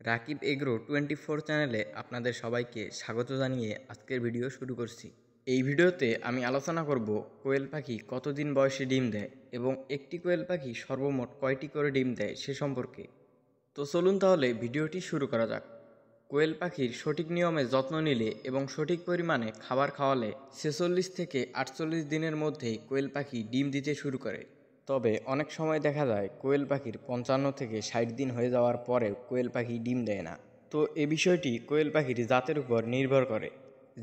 Rakib agro 24 চ্যানেলে আপনাদের সবাইকে স্বাগত জানিয়ে আজকের ভিডিও শুরু করছি। এই ভিডিওতে আমি আলোচনা করব কোয়েল পাখি কতদিন বয়সে ডিম দেয় এবং একটি কোয়েল পাখি সর্বমোট কয়টি করে ডিম দেয় সে সম্পর্কে। তো চলুন তাহলে ভিডিওটি শুরু করা যাক। কোয়েল পাখির সঠিক নিয়মে যত্ন নিলে এবং সঠিক পরিমাণে খাবার খাওয়ালে 46 থেকে 48 দিনের মধ্যেই কোয়েল পাখি ডিম দিতে শুরু করে। তবে অনেক সময় দেখা যায় কোয়েল পাখির 55 থেকে 60 দিন হয়ে যাওয়ার পরেও কোয়েল পাখি ডিম দেয় না। তো এ বিষয়টি কোয়েল পাখির জাতের উপর নির্ভর করে।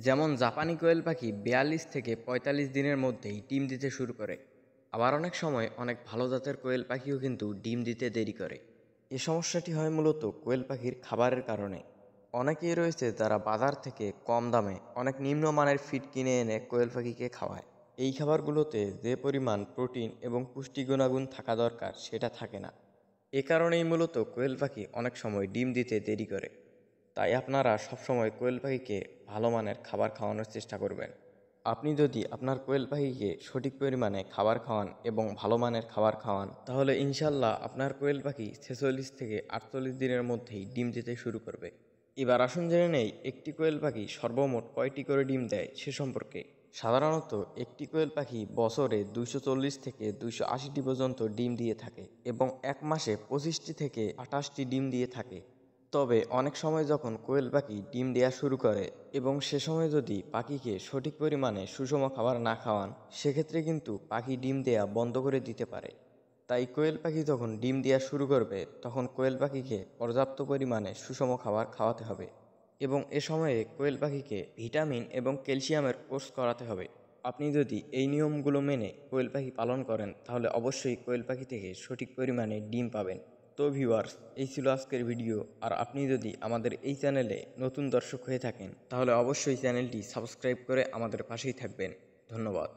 যেমন জাপানি কোয়েল পাখি 42 থেকে 45 দিনের মধ্যেই ডিম দিতে শুরু করে। আবার অনেক সময় অনেক ভালো জাতের কোয়েল পাখিও কিন্তু ডিম দিতে দেরি করে। এ সমস্যাটি হয় মূলত কোয়েল পাখির খাবারের কারণে। অনেকেই রয়েছে যারা বাজার থেকে কম দামে অনেক নিম্নমানের ফিড কিনে এনে কোয়েল পাখিকে খাওয়ায়। এই খাবারগুলোতে যে পরিমাণ প্রোটিন এবং পুষ্টি গুণাগুণ থাকা দরকার সেটা থাকে না। এ কারণেই মূলত কোয়েল পাখি অনেক সময় ডিম দিতে দেরি করে। তাই আপনারা সবসময় কোয়েল পাখিকে ভালো মানের খাবার খাওয়ানোর চেষ্টা করবেন। আপনি যদি আপনার কোয়েল পাখিকে সঠিক পরিমাণে খাবার খাওয়ান এবং ভালো মানের খাবার খাওয়ান, তাহলে ইনশাল্লাহ আপনার কোয়েল পাখি 46 থেকে 48 দিনের মধ্যেই ডিম দিতে শুরু করবে। এবার আসুন জেনে নেই একটি কোয়েল পাখি সর্বমোট কয়টি করে ডিম দেয় সে সম্পর্কে। সাধারণত একটি কোয়েল পাখি বছরে 240 থেকে 280টি পর্যন্ত ডিম দিয়ে থাকে এবং এক মাসে 25টি থেকে 28টি ডিম দিয়ে থাকে। তবে অনেক সময় যখন কোয়েল পাখি ডিম দেওয়া শুরু করে এবং সে সময় যদি পাখিকে সঠিক পরিমাণে সুষম খাবার না খাওয়ান, সেক্ষেত্রে কিন্তু পাখি ডিম দেয়া বন্ধ করে দিতে পারে। তাই কোয়েল পাখি যখন ডিম দেওয়া শুরু করবে তখন কোয়েল পাখিকে পর্যাপ্ত পরিমাণে সুষম খাবার খাওয়াতে হবে এবং এ সময়ে কোয়েল পাখিকে ভিটামিন এবং ক্যালসিয়ামের কোর্স করাতে হবে। আপনি যদি এই নিয়মগুলো মেনে কোয়েল পাখি পালন করেন তাহলে অবশ্যই কোয়েল পাখি থেকে সঠিক পরিমাণে ডিম পাবেন। তো ভিউয়ার্স, এই ছিল আজকের ভিডিও। আর আপনি যদি আমাদের এই চ্যানেলে নতুন দর্শক হয়ে থাকেন তাহলে অবশ্যই চ্যানেলটি সাবস্ক্রাইব করে আমাদের পাশেই থাকবেন। ধন্যবাদ।